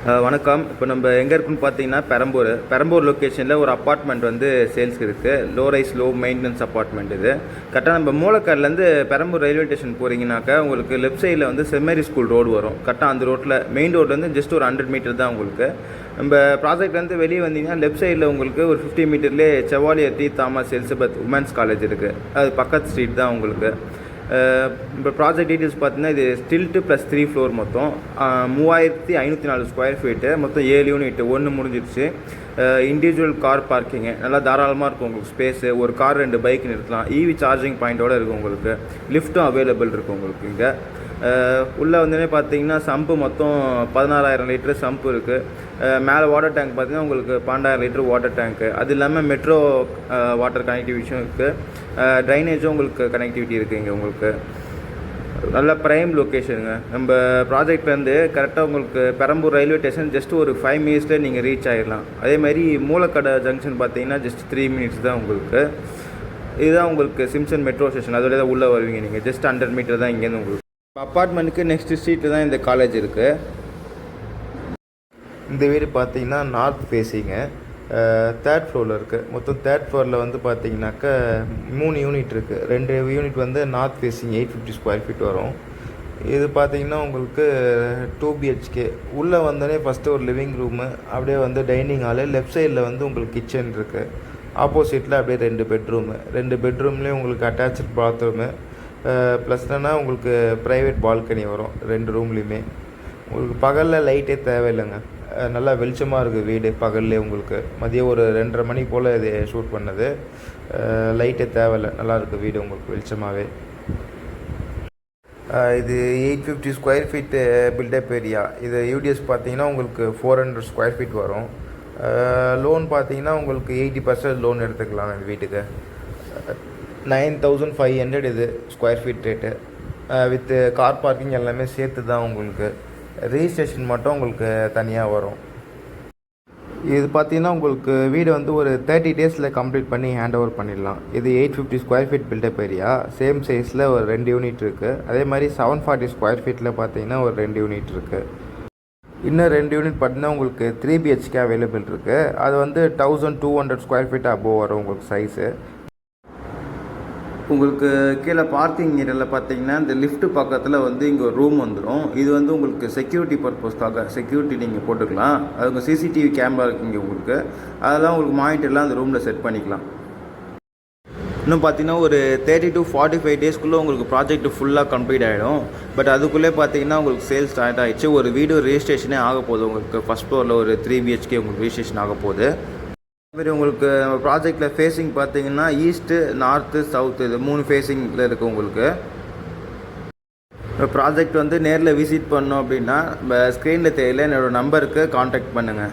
வணக்கம். இப்போ நம்ம எங்கே இருக்குன்னு பார்த்தீங்கன்னா பெரம்பூர் லொக்கேஷனில் ஒரு அப்பார்ட்மெண்ட் வந்து சேல்ஸ்க்கு இருக்குது. Low rice low maintenance apartment இது. கரெக்டாக நம்ம மூலக்கார்லேருந்து பெரம்பூர் ரயில்வே ஸ்டேஷன் போகிறீங்கனாக்கா உங்களுக்கு லெஃப்ட் சைடில் வந்து செம்மேரி ஸ்கூல் ரோடு வரும். கரெக்டாக அந்த ரோட்டில் மெயின் ரோட்லேருந்து ஜஸ்ட் ஒரு 100 மீட்டர் தான் உங்களுக்கு. நம்ம ப்ராஜெக்ட்லேருந்து வெளியே வந்தீங்கன்னா லெஃப்ட் சைடில் உங்களுக்கு ஒரு 50 மீட்டர்லேயே Chevalier T Thomas Elizabeth women's college இருக்குது. அது பக்கத்து ஸ்ட்ரீட் தான் உங்களுக்கு. இப்போ ப்ராஜெக்ட் டீட்டெயில்ஸ் பார்த்தீங்கன்னா இது ஸ்டில்ட்டு ப்ளஸ் 3 ஃப்ளோர் மொத்தம் 3504 ஸ்கொயர் ஃபீட்டு மொத்தம் 7 யூனிட் ஒன்று முடிஞ்சிடுச்சு. இண்டிவிஜுவல் கார் பார்க்கிங்கு நல்லா தாராளமாக இருக்கும் உங்களுக்கு. ஸ்பேஸு ஒரு கார் 2 பைக் நிறுத்தலாம். இவி சார்ஜிங் பாயிண்ட்டோடு இருக்குது உங்களுக்கு. லிஃப்ட்டும் அவைலபிள் இருக்குது உங்களுக்கு. இங்கே உள்ளே வந்தோடனே பார்த்தீங்கன்னா சம்பு மொத்தம் 16,000 லிட்டரு சம்பு இருக்குது. மேலே வாட்டர் டேங்க் பார்த்தீங்கன்னா உங்களுக்கு 12,000 லிட்டரு வாட்டர் டேங்க்கு. அது இல்லாமல் மெட்ரோ வாட்டர் கனெக்டிவிட்டியும் இருக்குது. ட்ரைனேஜும் உங்களுக்கு கனெக்டிவிட்டி இருக்குது இங்கே உங்களுக்கு. நல்ல ப்ரைம் லொக்கேஷனுங்க. நம்ம ப்ராஜெக்ட்லேருந்து கரெக்டாக உங்களுக்கு பெரம்பூர் ரயில்வே ஸ்டேஷன் ஜஸ்ட் ஒரு 5 மினிட்ஸில் நீங்கள் ரீச் ஆகிடலாம். அதேமாதிரி மூலக்கடை ஜங்ஷன் பார்த்தீங்கன்னா ஜஸ்ட் 3 மினிட்ஸ் தான் உங்களுக்கு. இதுதான் உங்களுக்கு சிம்சன் மெட்ரோ ஸ்டேஷன். அதோட தான் உள்ளே வருவீங்க நீங்கள். ஜஸ்ட் 100 மீட்டர் தான் இங்கேருந்து உங்களுக்கு. அப்பார்ட்மெண்ட்டுக்கு நெக்ஸ்ட் ஸ்ட்ரீட்டில் தான் இந்த காலேஜ் இருக்குது. இந்த வீடு பார்த்தீங்கன்னா நார்த் ஃபேஸிங்கு. 3rd ஃப்ளோரில் இருக்குது. மொத்தம் 3rd ஃப்ளோரில் வந்து பார்த்தீங்கன்னாக்கா 3 யூனிட் இருக்குது. 2 யூனிட் வந்து நார்த் ஃபேஸிங் 850 ஸ்கொயர் ஃபீட் வரும். இது பார்த்தீங்கன்னா உங்களுக்கு 2 BHK. உள்ளே வந்தோடனே ஃபஸ்ட்டு ஒரு லிவிங் ரூமு, அப்படியே வந்து டைனிங் ஹாலு, லெஃப்ட் சைடில் வந்து உங்களுக்கு கிச்சன் இருக்குது. ஆப்போசிட்டில் அப்படியே 2 பெட்ரூமு. 2 பெட்ரூம்லேயும் உங்களுக்கு அட்டாச்சு பாத்ரூமு ப்ளஸ் என்னென்னா உங்களுக்கு ப்ரைவேட் பால்கனி வரும் 2 ரூம்லேயுமே. உங்களுக்கு பகலில் லைட்டே தேவையில்லைங்க. நல்லா வெளிச்சமாக இருக்குது வீடு பகல்லே உங்களுக்கு. மதியம் ஒரு 2:30 மணி போல் இது ஷூட் பண்ணது. லைட்டே தேவையில்லை, நல்லாயிருக்கு வீடு உங்களுக்கு வெளிச்சமாகவே. இது 850 ஸ்கொயர் ஃபீட்டு பில்டப் ஏரியா. இது யூடிஎஸ் பார்த்தீங்கன்னா உங்களுக்கு 400 ஸ்கொயர் ஃபீட் வரும். லோன் பார்த்தீங்கன்னா உங்களுக்கு 80% லோன் எடுத்துக்கலாம் இந்த வீட்டுக்கு. 9,500 இது square feet rate. With car parking எல்லாமே சேர்த்து தான் உங்களுக்கு. ரெஜிஸ்ட்ரேஷன் மட்டும் உங்களுக்கு தனியாக வரும். இது பார்த்தீங்கன்னா உங்களுக்கு வீடு வந்து ஒரு 30 டேஸில் கம்ப்ளீட் பண்ணி ஹேண்ட் ஓவர் பண்ணிடலாம். இது 850 square feet built up area. Same சைஸில் ஒரு 2 யூனிட் இருக்குது. அதே மாதிரி 740 ஸ்கொயர் ஃபீட்டில் பார்த்தீங்கன்னா ஒரு 2 யூனிட் இருக்குது. இன்னும் 2 யூனிட் பார்த்தீங்கன்னா உங்களுக்கு 3 BHK அவைலபிள் இருக்குது. அது வந்து 1200 ஸ்கொயர் ஃபீட் அபோவ் வரும் உங்களுக்கு சைஸு. உங்களுக்கு கீழே பார்க்கிங் ஏரியாவில் பார்த்தீங்கன்னா இந்த லிஃப்ட்டு பக்கத்தில் வந்து இங்கே ஒரு ரூம் வந்துடும். இது வந்து உங்களுக்கு செக்யூரிட்டி பர்பஸ்க்காக செக்யூரிட்டி நீங்கள் போட்டுக்கலாம். அது உங்கள் சிசிடிவி கேமரா இருக்குங்க உங்களுக்கு. அதெல்லாம் உங்களுக்கு மானிட்டர்லாம் அந்த ரூமில் செட் பண்ணிக்கலாம். இன்னும் பார்த்தீங்கன்னா ஒரு 30 to 45 டேஸ்க்குள்ளே உங்களுக்கு ப்ராஜெக்ட் ஃபுல்லாக கம்ப்ளீட் ஆகிடும். பட் அதுக்குள்ளே பார்த்தீங்கன்னா உங்களுக்கு சேல்ஸ் ஸ்டார்ட் ஆகிடுச்சு. ஒரு வீடு ரெஜிஸ்ட்ரேஷனே ஆக போகுது உங்களுக்கு. ஃபஸ்ட் ஃப்ளோரில் ஒரு 3 BHK உங்களுக்கு ரெஜிஸ்ட்ரேஷன் ஆக போகுது. அதுமாதிரி உங்களுக்கு நம்ம ப்ராஜெக்டில் ஃபேஸிங் பார்த்தீங்கன்னா ஈஸ்ட்டு, நார்த்து, சவுத்து இது 3 ஃபேஸிங்கில் இருக்குது உங்களுக்கு. இப்போ ப்ராஜெக்ட் வந்து நேரில் விசிட் பண்ணோம் அப்படின்னா நம்ம ஸ்க்ரீனில் தெரியல என்னோடய நம்பருக்கு காண்டாக்ட் பண்ணுங்கள்.